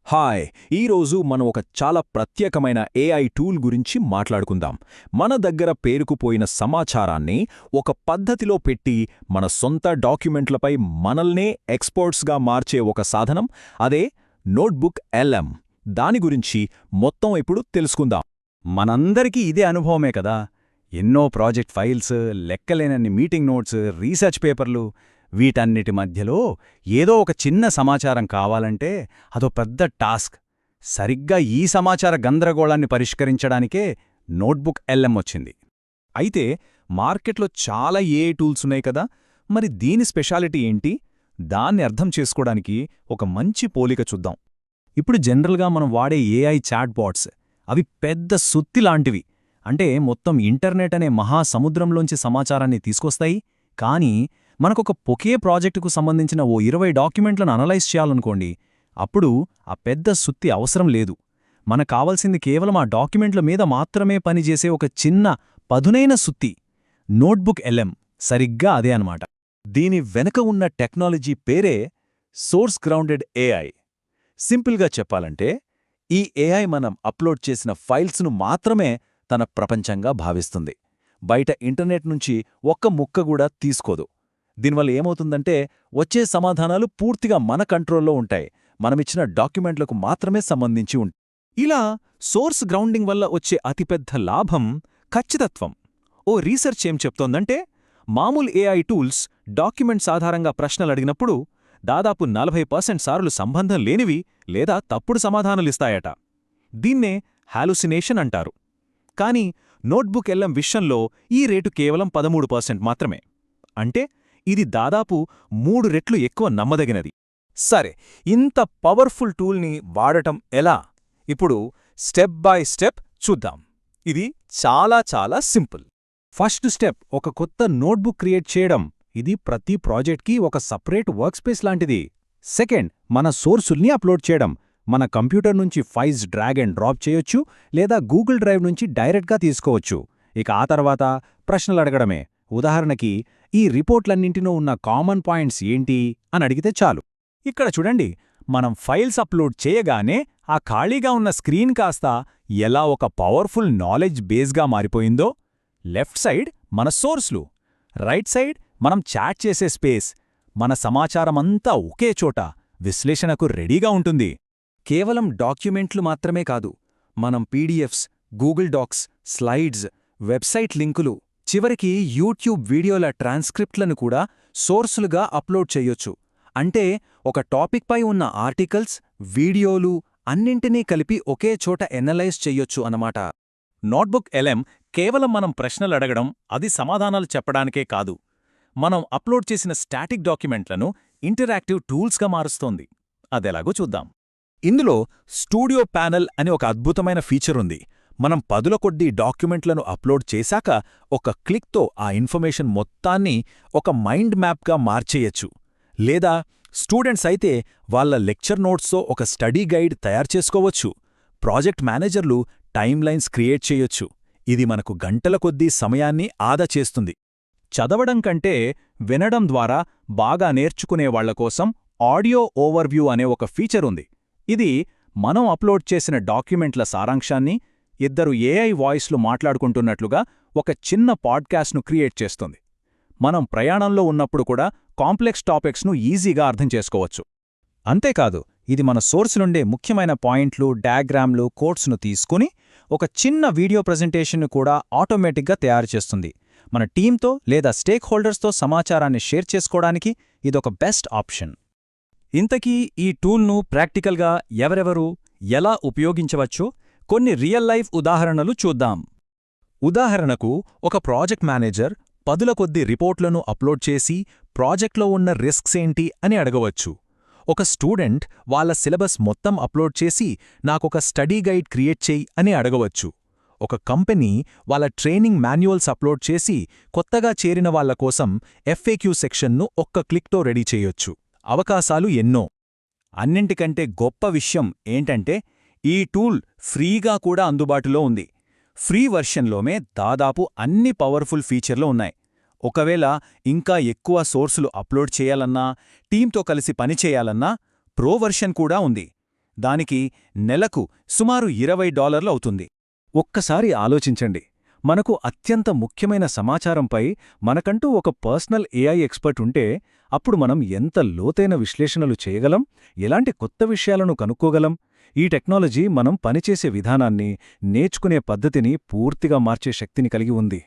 Hi ఈరోజు మనం ఒక చాలా ప్రత్యేకమైన ఏఐ టూల్ గురించి మాట్లాడుకుందాం. మన దగ్గర పేరుకుపోయిన సమాచారాన్ని ఒక పద్ధతిలో పెట్టి మన సొంత డాక్యుమెంట్లపై మనల్నే ఎక్స్పర్ట్స్గా మార్చే ఒక సాధనం, అదే నోట్బుక్ ఎల్ఎం. దాని గురించి మొత్తం ఇప్పుడు తెలుసుకుందాం. మనందరికీ ఇదే అనుభవమే కదా. ఎన్నో ప్రాజెక్ట్ ఫైల్స్, లెక్కలేనన్ని మీటింగ్ నోట్స్, రీసెర్చ్ పేపర్లు. వీటన్నిటి మధ్యలో ఏదో ఒక చిన్న సమాచారం కావాలంటే అదో పెద్ద టాస్క్. సరిగ్గా ఈ సమాచార గందరగోళాన్ని పరిష్కరించడానికే నోట్బుక్ ఎల్ఎం వచ్చింది. అయితే మార్కెట్లో చాలా ఏఐ టూల్స్ ఉన్నాయి కదా, మరి దీని స్పెషాలిటీ ఏంటి? దాన్ని అర్థం చేసుకోవడానికి ఒక మంచి పోలిక చూద్దాం. ఇప్పుడు జనరల్గా మనం వాడే ఏఐ చాట్బాట్స్ అవి పెద్ద సుత్తి లాంటివి. అంటే మొత్తం ఇంటర్నెట్ అనే మహాసముద్రంలోంచి సమాచారాన్ని తీసుకొస్తాయి. కానీ మనకొక ఒకే ప్రాజెక్టుకు సంబంధించిన ఓ 20 డాక్యుమెంట్లను అనలైజ్ చేయాలనుకోండి, అప్పుడు ఆ పెద్ద సుత్తి అవసరం లేదు. మనకు కావాల్సింది కేవలం ఆ డాక్యుమెంట్ల మీద మాత్రమే పనిచేసే ఒక చిన్న పదునైన సుత్తి. నోట్బుక్ ఎల్ఎం సరిగ్గా అదే అన్నమాట. దీని వెనక ఉన్న టెక్నాలజీ పేరే సోర్స్ గ్రౌండెడ్ ఏఐ. సింపుల్గా చెప్పాలంటే, ఈ ఏఐ మనం అప్లోడ్ చేసిన ఫైల్స్ను మాత్రమే తన ప్రపంచంగా భావిస్తుంది. బయట ఇంటర్నెట్ నుంచి ఒక్క ముక్క కూడా తీసుకోదు. దీనివల్ల ఏమవుతుందంటే, వచ్చే సమాధానాలు పూర్తిగా మన కంట్రోల్లో ఉంటాయి. మనమిచ్చిన డాక్యుమెంట్లకు మాత్రమే సంబంధించి ఉంటాయి. ఇలా సోర్స్ గ్రౌండింగ్ వల్ల వచ్చే అతిపెద్ద లాభం ఖచ్చితత్వం. ఓ రీసెర్చ్ ఏం చెప్తోందంటే, మామూలు ఏఐ టూల్స్ డాక్యుమెంట్స్ ఆధారంగా ప్రశ్నలడిగినప్పుడు దాదాపు 40% సార్లు సంబంధం లేనివి లేదా తప్పుడు సమాధానాలిస్తాయట. దీన్నే హాలుసినేషన్ అంటారు. కానీ నోట్బుక్ ఎల్ఎం విషయంలో ఈ రేటు కేవలం 13% మాత్రమే. అంటే ఇది దాదాపు 3 రెట్లు ఎక్కువ నమ్మదగినది. సరే, ఇంత పవర్ఫుల్ టూల్ని వాడటం ఎలా? ఇప్పుడు స్టెప్ బై స్టెప్ చూద్దాం. ఇది చాలా చాలా సింపుల్. ఫస్ట్ స్టెప్, ఒక కొత్త నోట్బుక్ క్రియేట్ చేయడం. ఇది ప్రతి ప్రాజెక్ట్కి ఒక సపరేట్ వర్క్స్పేస్ లాంటిది. సెకండ్, మన సోర్సుల్ని అప్లోడ్ చేయడం. మన కంప్యూటర్ నుంచి ఫైల్స్ డ్రాగ్ అండ్ డ్రాప్ చేయొచ్చు, లేదా గూగుల్ డ్రైవ్ నుంచి డైరెక్ట్గా తీసుకోవచ్చు. ఇక ఆ తర్వాత ప్రశ్నలడగడమే. ఉదాహరణకి, ఈ రిపోర్ట్లన్నింటిలో ఉన్న కామన్ పాయింట్స్ ఏంటి అని అడిగితే చాలు. ఇక్కడ చూడండి, మనం ఫైల్స్ అప్లోడ్ చేయగానే ఆ ఖాళీగా ఉన్న స్క్రీన్ కాస్త ఎలా ఒక పవర్ఫుల్ నాలెడ్జ్ బేస్గా మారిపోయిందో. లెఫ్ట్ సైడ్ మన సోర్స్లు, రైట్ సైడ్ మనం చాట్ చేసే స్పేస్. మన సమాచారమంతా ఒకే చోట విశ్లేషణకు రెడీగా ఉంటుంది. కేవలం డాక్యుమెంట్లు మాత్రమే కాదు, మనం PDFs, Google Docs, slides, website లింకులు, చివరికి యూట్యూబ్ వీడియోల ట్రాన్స్క్రిప్ట్లను కూడా సోర్సులుగా అప్లోడ్ చెయ్యొచ్చు. అంటే ఒక టాపిక్పై ఉన్న ఆర్టికల్స్, వీడియోలు అన్నింటినీ కలిపి ఒకే చోట ఎనలైజ్ చెయ్యొచ్చు అన్నమాట. నోట్బుక్ ఎల్ఎం కేవలం మనం ప్రశ్నలడగడం, అది సమాధానాలు చెప్పడానికే కాదు, మనం అప్లోడ్ చేసిన స్టాటిక్ డాక్యుమెంట్లను ఇంటరాక్టివ్ టూల్స్గా మారుస్తోంది. అదెలాగో చూద్దాం. ఇందులో స్టూడియో ప్యానెల్ అనే ఒక అద్భుతమైన ఫీచర్ ఉంది. మనం పదుల కొద్దీ డాక్యుమెంట్లను అప్లోడ్ చేశాక ఒక క్లిక్తో ఆ ఇన్ఫర్మేషన్ మొత్తాన్ని ఒక మైండ్ మ్యాప్గా మార్చేయచ్చు. లేదా స్టూడెంట్స్ అయితే వాళ్ళ లెక్చర్ నోట్స్తో ఒక స్టడీ గైడ్ తయారు చేసుకోవచ్చు. ప్రాజెక్ట్ మేనేజర్లు టైమ్ లైన్స్ క్రియేట్ చేయొచ్చు. ఇది మనకు గంటల కొద్దీ సమయాన్ని ఆదా చేస్తుంది. చదవడం కంటే వినడం ద్వారా బాగా నేర్చుకునేవాళ్ల కోసం ఆడియో ఓవర్వ్యూ అనే ఒక ఫీచర్ ఉంది. ఇది మనం అప్లోడ్ చేసిన డాక్యుమెంట్ల సారాంశాన్ని ఇద్దరు ఏఐ వాయిస్లు మాట్లాడుకుంటున్నట్లుగా ఒక చిన్న పాడ్కాస్ట్ను క్రియేట్ చేస్తుంది. మనం ప్రయాణంలో ఉన్నప్పుడు కూడా కాంప్లెక్స్ టాపిక్స్ను ఈజీగా అర్థం చేసుకోవచ్చు. అంతేకాదు, ఇది మన సోర్స్ నుండే ముఖ్యమైన పాయింట్లు, డయాగ్రామ్లు, కోట్స్ను తీసుకుని ఒక చిన్న వీడియో ప్రెజెంటేషన్ను కూడా ఆటోమేటిక్గా తయారు చేస్తుంది. మన టీంతో లేదా స్టేక్ హోల్డర్స్తో సమాచారాన్ని షేర్ చేసుకోవడానికి ఇదొక బెస్ట్ ఆప్షన్. ఇంతకీ ఈ టూల్ను ప్రాక్టికల్గా ఎవరెవరు ఎలా ఉపయోగించవచ్చో కొన్ని రియల్ లైఫ్ ఉదాహరణలు చూద్దాం. ఉదాహరణకు, ఒక ప్రాజెక్ట్ మేనేజర్ పదుల కొద్ది రిపోర్ట్లను అప్లోడ్ చేసి ప్రాజెక్ట్లో ఉన్న రిస్క్స్ ఏంటి అని అడగవచ్చు. ఒక స్టూడెంట్ వాళ్ళ సిలబస్ మొత్తం అప్లోడ్ చేసి నాకొక స్టడీ గైడ్ క్రియేట్ చేయి అని అడగవచ్చు. ఒక కంపెనీ వాళ్ళ ట్రైనింగ్ మాన్యువల్స్ అప్లోడ్ చేసి కొత్తగా చేరిన వాళ్ల కోసం ఎఫ్ఏక్యూ సెక్షన్ను ఒక్క క్లిక్తో రెడీ చేయొచ్చు. అవకాశాలు ఎన్నో. అన్నింటికంటే గొప్ప విషయం ఏంటంటే, ఈ టూల్ ఫ్రీగా కూడా అందుబాటులో ఉంది. ఫ్రీ వర్షన్లోనే దాదాపు అన్ని పవర్ఫుల్ ఫీచర్లు ఉన్నాయి. ఒకవేళ ఇంకా ఎక్కువ సోర్సులు అప్లోడ్ చేయాలన్నా, టీంతో కలిసి పనిచేయాలన్నా ప్రో వర్షన్ కూడా ఉంది. దానికి నెలకు సుమారు $20 అవుతుంది. ఒక్కసారి ఆలోచించండి, మనకు అత్యంత ముఖ్యమైన సమాచారంపై మనకంటూ ఒక పర్సనల్ ఏఐ ఎక్స్పర్ట్ ఉంటే అప్పుడు మనం ఎంత లోతైన విశ్లేషణలు చేయగలం, ఎలాంటి కొత్త విషయాలను కనుక్కోగలం. ఈ టెక్నాలజీ మనం పనిచేసే విధానాన్ని, నేర్చుకునే పద్ధతిని పూర్తిగా మార్చే శక్తిని కలిగి ఉంది.